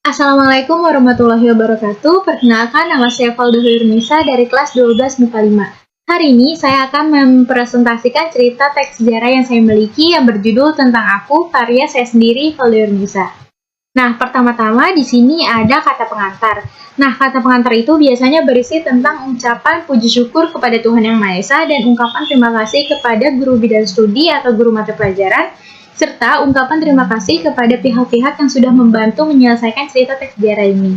Assalamualaikum warahmatullahi wabarakatuh. Perkenalkan, nama saya Valda Nisa dari kelas 12 MIPA 5. Hari ini saya akan mempresentasikan cerita teks sejarah yang saya miliki yang berjudul Tentang Aku, karya saya sendiri, Valda Nisa. Nah, pertama-tama di sini ada kata pengantar. Nah, kata pengantar itu biasanya berisi tentang ucapan puji syukur kepada Tuhan Yang Maha Esa dan ungkapan terima kasih kepada guru bidang studi atau guru mata pelajaran, serta ungkapan terima kasih kepada pihak-pihak yang sudah membantu menyelesaikan cerita teks sejarah ini.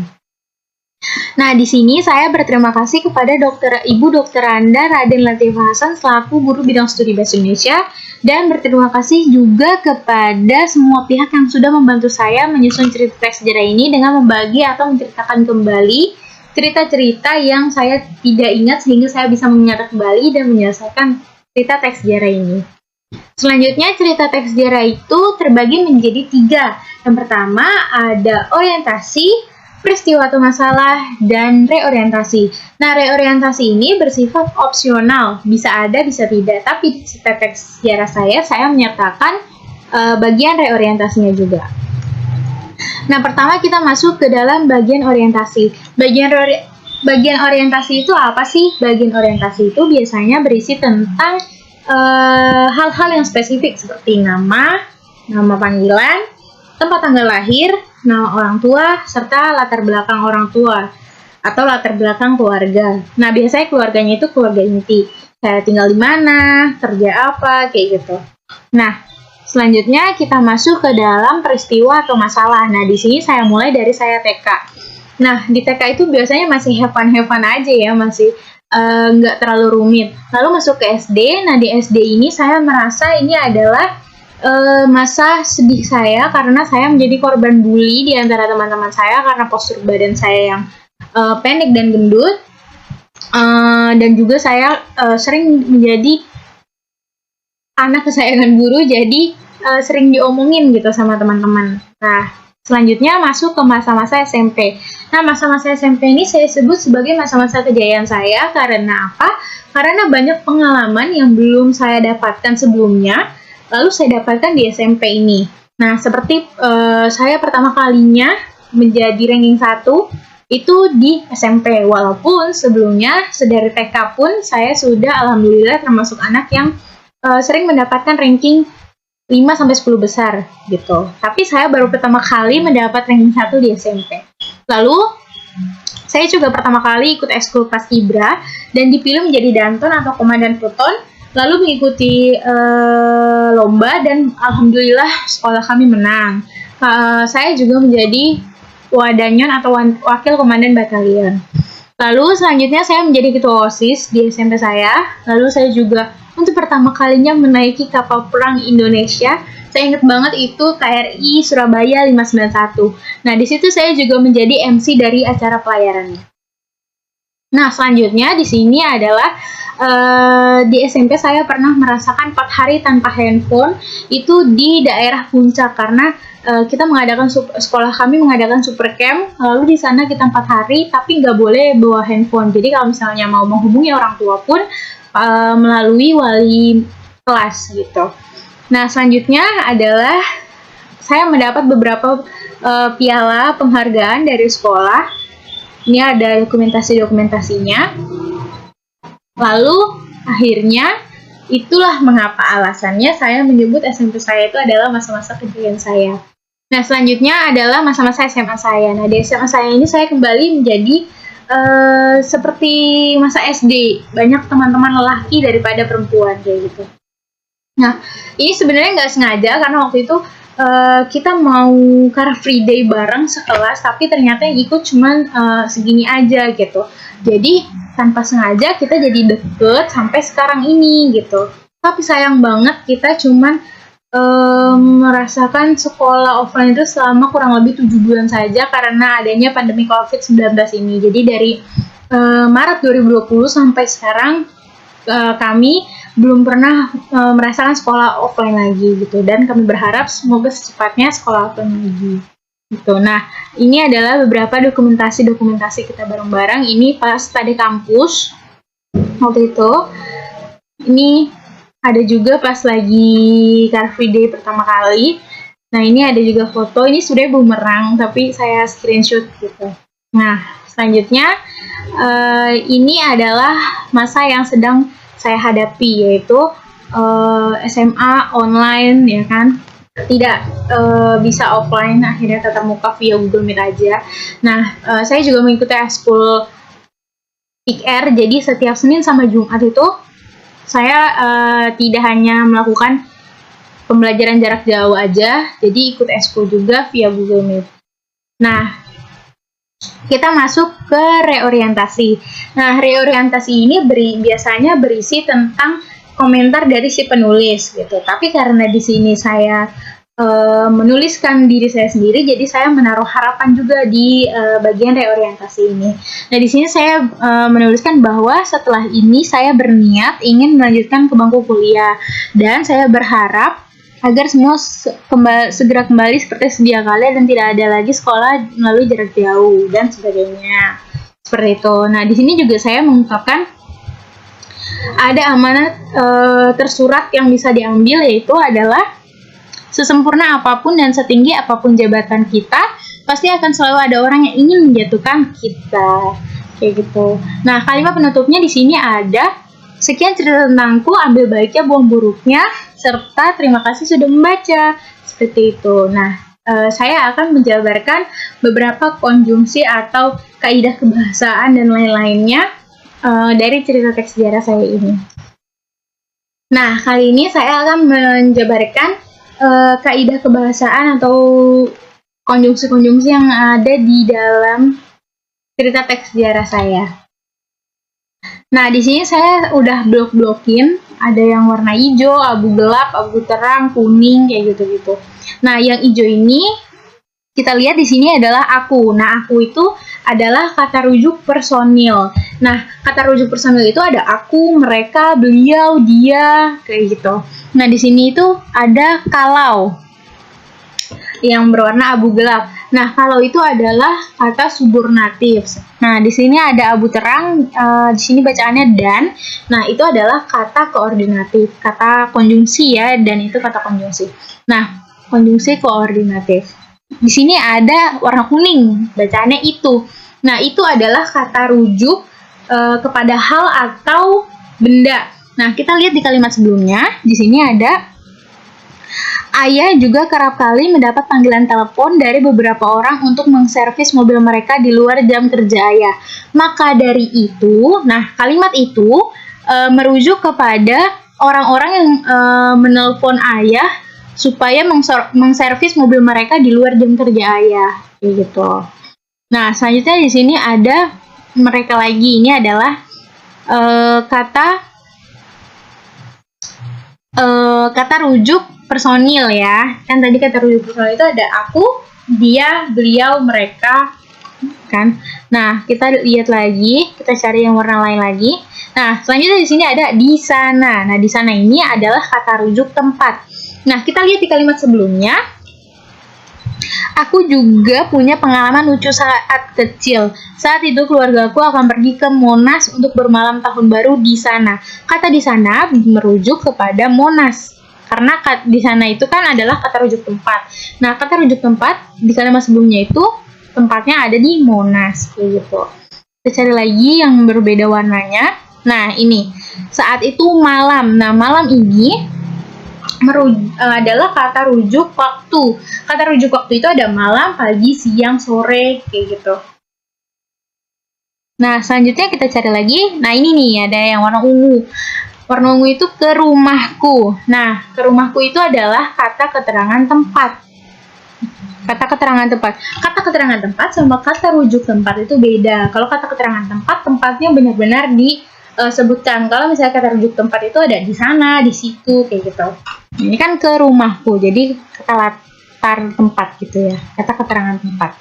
Nah, di sini saya berterima kasih kepada Ibu Dr. Anda Raden Latifah Hasan selaku guru bidang studi Bahasa Indonesia, dan berterima kasih juga kepada semua pihak yang sudah membantu saya menyusun cerita teks sejarah ini dengan membagi atau menceritakan kembali cerita-cerita yang saya tidak ingat sehingga saya bisa mengingat kembali dan menyelesaikan cerita teks sejarah ini. Selanjutnya, cerita teks sejarah itu terbagi menjadi 3. Yang pertama ada orientasi, peristiwa atau masalah, dan reorientasi. Nah, reorientasi ini bersifat opsional, bisa ada, bisa tidak. Tapi di cerita teks sejarah saya menyertakan bagian reorientasinya juga. Nah, pertama kita masuk ke dalam bagian orientasi. Bagian orientasi itu apa sih? Bagian orientasi itu biasanya berisi tentang hal-hal yang spesifik seperti nama panggilan, tempat tanggal lahir, nama orang tua, serta latar belakang orang tua atau latar belakang keluarga. Nah, biasanya keluarganya itu keluarga inti, kayak tinggal di mana, kerja apa, kayak gitu. Nah, selanjutnya kita masuk ke dalam peristiwa atau masalah. Nah, di sini saya mulai dari saya TK. Nah, di TK itu biasanya masih have fun aja ya, masih nggak terlalu rumit. Lalu masuk ke SD. Nah, di SD ini saya merasa ini adalah masa sedih saya karena saya menjadi korban bully di antara teman-teman saya karena postur badan saya yang pendek dan gendut, dan juga saya sering menjadi anak kesayangan guru, jadi sering diomongin gitu sama teman-teman. Nah, selanjutnya masuk ke masa-masa SMP. Nah, masa-masa SMP ini saya sebut sebagai masa-masa kejayaan saya karena apa? Karena banyak pengalaman yang belum saya dapatkan sebelumnya, lalu saya dapatkan di SMP ini. Nah, seperti saya pertama kalinya menjadi ranking 1 itu di SMP, walaupun sebelumnya sedari TK pun saya sudah alhamdulillah termasuk anak yang sering mendapatkan ranking 5-10 besar gitu. Tapi saya baru pertama kali mendapat ranking 1 di SMP. Lalu saya juga pertama kali ikut ekskul paskibra dan dipilih menjadi danton atau komandan pluton, lalu mengikuti lomba dan alhamdulillah sekolah kami menang. Saya juga menjadi wadanyon atau wakil komandan batalion. Lalu selanjutnya saya menjadi ketua OSIS di SMP saya. Lalu saya juga untuk pertama kalinya menaiki kapal perang Indonesia. Saya ingat banget itu KRI Surabaya 591. Nah, di situ saya juga menjadi MC dari acara pelayarannya. Nah, selanjutnya di sini adalah di SMP saya pernah merasakan 4 hari tanpa handphone itu di daerah Puncak karena kita sekolah kami mengadakan super camp, lalu di sana kita 4 hari tapi nggak boleh bawa handphone. Jadi kalau misalnya mau menghubungi orang tua pun melalui wali kelas gitu. Nah, selanjutnya adalah saya mendapat beberapa piala penghargaan dari sekolah. Ini ada dokumentasinya. Lalu akhirnya itulah mengapa alasannya saya menyebut SMP saya itu adalah masa-masa kejayaan saya. Nah, selanjutnya adalah masa-masa SMA saya. Nah, di SMA saya ini saya kembali menjadi seperti masa SD, banyak teman-teman lelaki daripada perempuan kayak gitu. Nah, ini sebenarnya nggak sengaja karena waktu itu kita mau Car Free Day bareng sekelas, tapi ternyata yang ikut cuman segini aja gitu. Jadi tanpa sengaja kita jadi deket sampai sekarang ini gitu. Tapi sayang banget kita cuman merasakan sekolah offline itu selama kurang lebih 7 bulan saja karena adanya pandemi COVID-19 ini. Jadi dari Maret 2020 sampai sekarang kami belum pernah merasakan sekolah offline lagi gitu, dan kami berharap semoga secepatnya sekolah offline lagi gitu. Nah, ini adalah beberapa dokumentasi kita bareng-bareng. Ini pas tadi kampus waktu itu. Ini ada juga pas lagi Car Free Day pertama kali. Nah, ini ada juga foto, ini sudah bumerang, tapi saya screenshot gitu. Nah, selanjutnya, ini adalah masa yang sedang saya hadapi, yaitu SMA online, ya kan? Tidak bisa offline, akhirnya tatap muka via Google Meet aja. Nah, saya juga mengikuti ekskul IKR, jadi setiap Senin sama Jumat itu saya tidak hanya melakukan pembelajaran jarak jauh aja, jadi ikut ekskul juga via Google Meet. Nah, kita masuk ke reorientasi. Nah, reorientasi ini biasanya berisi tentang komentar dari si penulis gitu. Tapi karena di sini saya menuliskan diri saya sendiri, jadi saya menaruh harapan juga di bagian reorientasi ini. Nah, di sini saya menuliskan bahwa setelah ini saya berniat ingin melanjutkan ke bangku kuliah, dan saya berharap agar semua segera kembali seperti sedia kala dan tidak ada lagi sekolah melalui jarak jauh dan sebagainya. Seperti itu. Nah, di sini juga saya mengungkapkan ada amanat tersurat yang bisa diambil, yaitu adalah sesempurna apapun dan setinggi apapun jabatan kita, pasti akan selalu ada orang yang ingin menjatuhkan kita. Kayak gitu. Nah, kalimat penutupnya di sini ada, sekian cerita tentangku, ambil baiknya, buang buruknya, serta terima kasih sudah membaca. Seperti itu. Nah, saya akan menjabarkan beberapa konjungsi atau kaidah kebahasaan dan lain-lainnya dari cerita teks sejarah saya ini. Nah, kali ini saya akan menjabarkan kaidah kebahasaan atau konjungsi-konjungsi yang ada di dalam cerita teks sejarah saya. Nah, di sini saya udah blok-blokin, ada yang warna hijau, abu gelap, abu terang, kuning, kayak gitu-gitu. Nah, yang hijau ini kita lihat di sini adalah aku. Nah, aku itu adalah kata rujuk personil. Nah, kata rujuk personil itu ada aku, mereka, beliau, dia, kayak gitu. Nah, di sini itu ada kalau yang berwarna abu gelap. Nah, kalau itu adalah kata subordinatif. Nah, di sini ada abu terang, di sini bacaannya dan. Nah, itu adalah kata koordinatif, kata konjungsi ya, dan itu kata konjungsi. Nah, konjungsi koordinatif. Di sini ada warna kuning, bacaannya itu. Nah, itu adalah kata rujuk kepada hal atau benda. Nah, kita lihat di kalimat sebelumnya, di sini ada ayah juga kerap kali mendapat panggilan telepon dari beberapa orang untuk mengservis mobil mereka di luar jam kerja ayah. Maka dari itu, nah kalimat itu merujuk kepada orang-orang yang menelpon ayah supaya mengservis mobil mereka di luar jam kerja ayah, kayak gitu. Nah, selanjutnya di sini ada mereka lagi. Ini adalah kata rujuk personil ya. Kan tadi kata rujuk personil itu ada aku, dia, beliau, mereka, kan. Nah, kita lihat lagi, kita cari yang warna lain lagi. Nah, selanjutnya di sini ada di sana. Nah, di sana ini adalah kata rujuk tempat. Nah, kita lihat di kalimat sebelumnya. Aku juga punya pengalaman lucu saat kecil. Saat itu keluargaku akan pergi ke Monas untuk bermalam tahun baru di sana. Kata di sana merujuk kepada Monas. Karena di sana itu kan adalah kata rujuk tempat. Nah, kata rujuk tempat di kalimat sebelumnya itu tempatnya ada di Monas, kayak gitu. Kita cari lagi yang berbeda warnanya. Nah, ini. Saat itu malam. Nah, malam ini adalah kata rujuk waktu. Kata rujuk waktu itu ada malam, pagi, siang, sore, kayak gitu. Nah, selanjutnya kita cari lagi. Nah, ini nih, ada yang warna ungu. Warna ungu itu ke rumahku. Nah, ke rumahku itu adalah kata keterangan tempat. Kata keterangan tempat. Kata keterangan tempat sama kata rujuk tempat itu beda. Kalau kata keterangan tempat, tempatnya benar-benar disebutkan. Kalau misalnya kata rujuk tempat itu ada di sana, di situ, kayak gitu. Ini kan ke rumahku, jadi kata latar tempat gitu ya, kata keterangan tempat.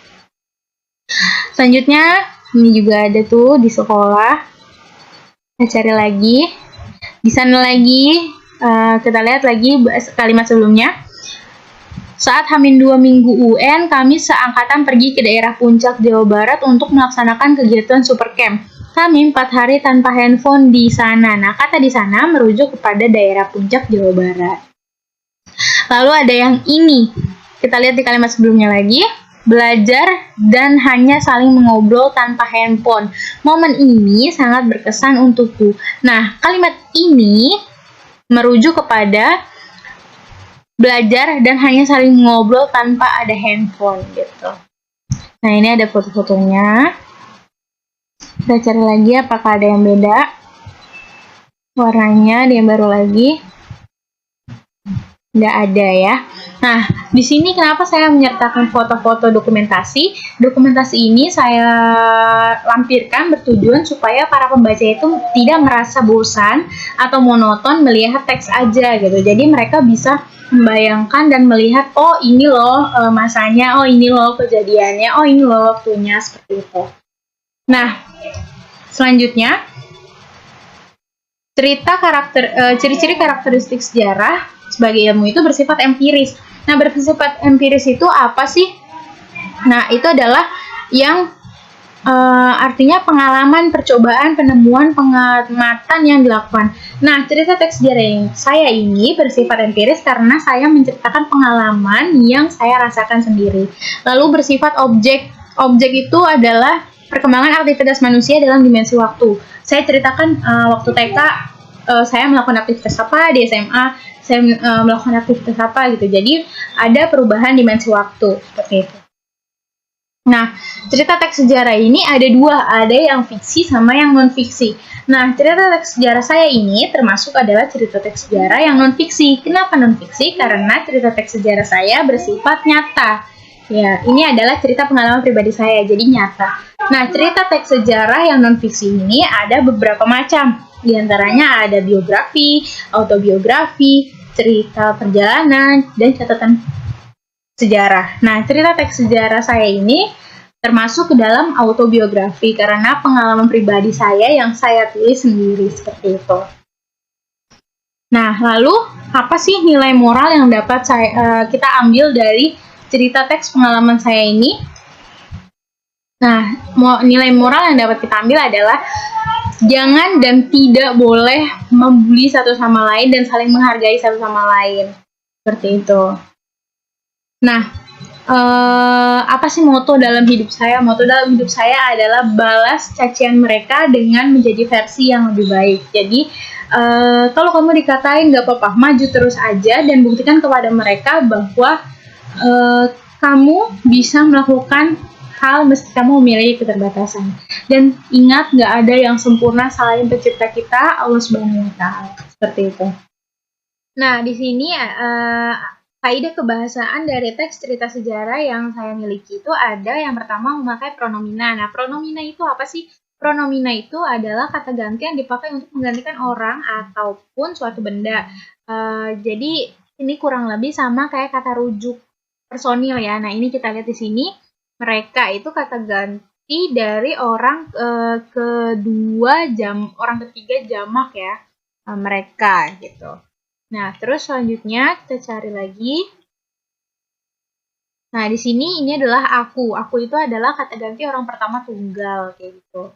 Selanjutnya, ini juga ada tuh di sekolah. Kita cari lagi. Di sana lagi, kita lihat lagi kalimat sebelumnya. Saat H-2 minggu UN, kami seangkatan pergi ke daerah Puncak, Jawa Barat untuk melaksanakan kegiatan super camp. Kami 4 hari tanpa handphone di sana. Nah, kata di sana merujuk kepada daerah Puncak, Jawa Barat. Lalu ada yang ini. Kita lihat di kalimat sebelumnya lagi. Belajar dan hanya saling mengobrol tanpa handphone. Momen ini sangat berkesan untukku. Nah, kalimat ini merujuk kepada belajar dan hanya saling mengobrol tanpa ada handphone gitu. Nah, ini ada foto-fotonya. Kita cari lagi apakah ada yang beda. Warnanya ada yang baru lagi. Nggak ada ya. Nah, di sini kenapa saya menyertakan foto-foto dokumentasi? Dokumentasi ini saya lampirkan bertujuan supaya para pembaca itu tidak merasa bosan atau monoton melihat teks aja gitu. Jadi mereka bisa membayangkan dan melihat, oh ini loh masanya, oh ini loh kejadiannya, oh ini loh waktunya, seperti itu. Nah, selanjutnya ciri-ciri karakteristik sejarah sebagai ilmu itu bersifat empiris. Nah, bersifat empiris itu apa sih? Nah, itu adalah yang artinya pengalaman, percobaan, penemuan, pengamatan yang dilakukan. Nah, cerita teks sejarah saya ini bersifat empiris karena saya menceritakan pengalaman yang saya rasakan sendiri. Lalu bersifat objek. Objek itu adalah perkembangan aktivitas manusia dalam dimensi waktu. Saya ceritakan waktu TK saya melakukan aktivitas apa, di SMA saya melakukan aktivitas apa gitu. Jadi ada perubahan dimensi waktu seperti itu. Nah, cerita teks sejarah ini ada dua, ada yang fiksi sama yang non fiksi. Nah, cerita teks sejarah saya ini termasuk adalah cerita teks sejarah yang non fiksi. Kenapa non fiksi? Karena cerita teks sejarah saya bersifat nyata. Ya, ini adalah cerita pengalaman pribadi saya, jadi nyata. Nah, cerita teks sejarah yang non fiksi ini ada beberapa macam. Di antaranya ada biografi, autobiografi, cerita perjalanan, dan catatan sejarah. Nah, cerita teks sejarah saya ini termasuk ke dalam autobiografi karena pengalaman pribadi saya yang saya tulis sendiri seperti itu. Nah, lalu apa sih nilai moral yang dapat kita ambil dari cerita teks pengalaman saya ini? Nah, nilai moral yang dapat kita ambil adalah jangan dan tidak boleh membuli satu sama lain dan saling menghargai satu sama lain. Seperti itu. Nah, apa sih moto dalam hidup saya? Moto dalam hidup saya adalah balas cacian mereka dengan menjadi versi yang lebih baik. Jadi, kalau kamu dikatain gak apa-apa, maju terus aja dan buktikan kepada mereka bahwa kamu bisa melakukan hal meski kamu memiliki keterbatasan. Dan ingat, gak ada yang sempurna selain pencipta kita, Allah Subhanahu wa Ta'ala. Seperti itu. Nah, di sini kaidah kebahasaan dari teks cerita sejarah yang saya miliki itu ada yang pertama memakai pronomina. Nah, pronomina itu apa sih? Pronomina itu adalah kata ganti yang dipakai untuk menggantikan orang ataupun suatu benda. Jadi ini kurang lebih sama kayak kata rujuk personil ya. Nah, ini kita lihat di sini. Mereka itu kata ganti dari orang orang ketiga jamak ya. Mereka gitu. Nah, terus selanjutnya kita cari lagi. Nah, di sini ini adalah aku. Aku itu adalah kata ganti orang pertama tunggal kayak gitu.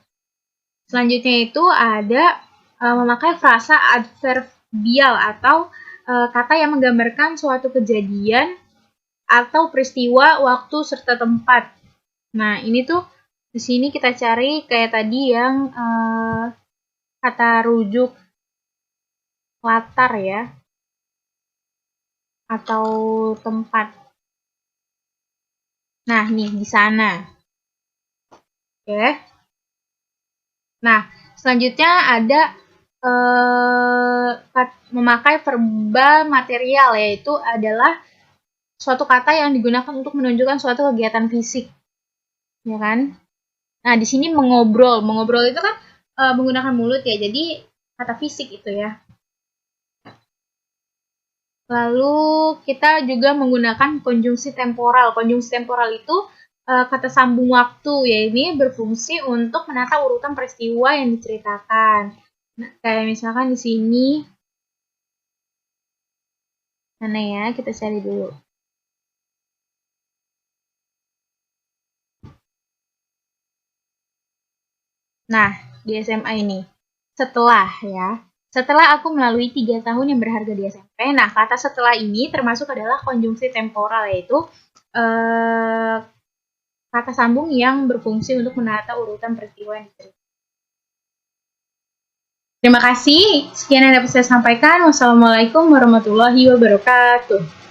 Selanjutnya itu ada memakai frasa adverbial atau kata yang menggambarkan suatu kejadian atau peristiwa, waktu serta tempat. Nah, ini tuh di sini kita cari kayak tadi yang kata rujuk latar ya. Atau tempat. Nah, nih di sana. Oke. Nah, selanjutnya ada memakai verbal material, yaitu adalah suatu kata yang digunakan untuk menunjukkan suatu kegiatan fisik. Ya kan? Nah, di sini mengobrol. Mengobrol itu kan menggunakan mulut ya, jadi kata fisik itu ya. Lalu kita juga menggunakan konjungsi temporal. Konjungsi temporal itu kata sambung waktu, ya ini berfungsi untuk menata urutan peristiwa yang diceritakan. Nah, kayak misalkan di sini, mana ya? Kita cari dulu. Nah, di SMA ini, setelah ya, setelah aku melalui 3 tahun yang berharga di SMP. Nah, kata setelah ini termasuk adalah konjungsi temporal, yaitu kata sambung yang berfungsi untuk menata urutan peristiwa yang diceritakan. Terima kasih. Sekian yang dapat saya sampaikan. Wassalamualaikum warahmatullahi wabarakatuh.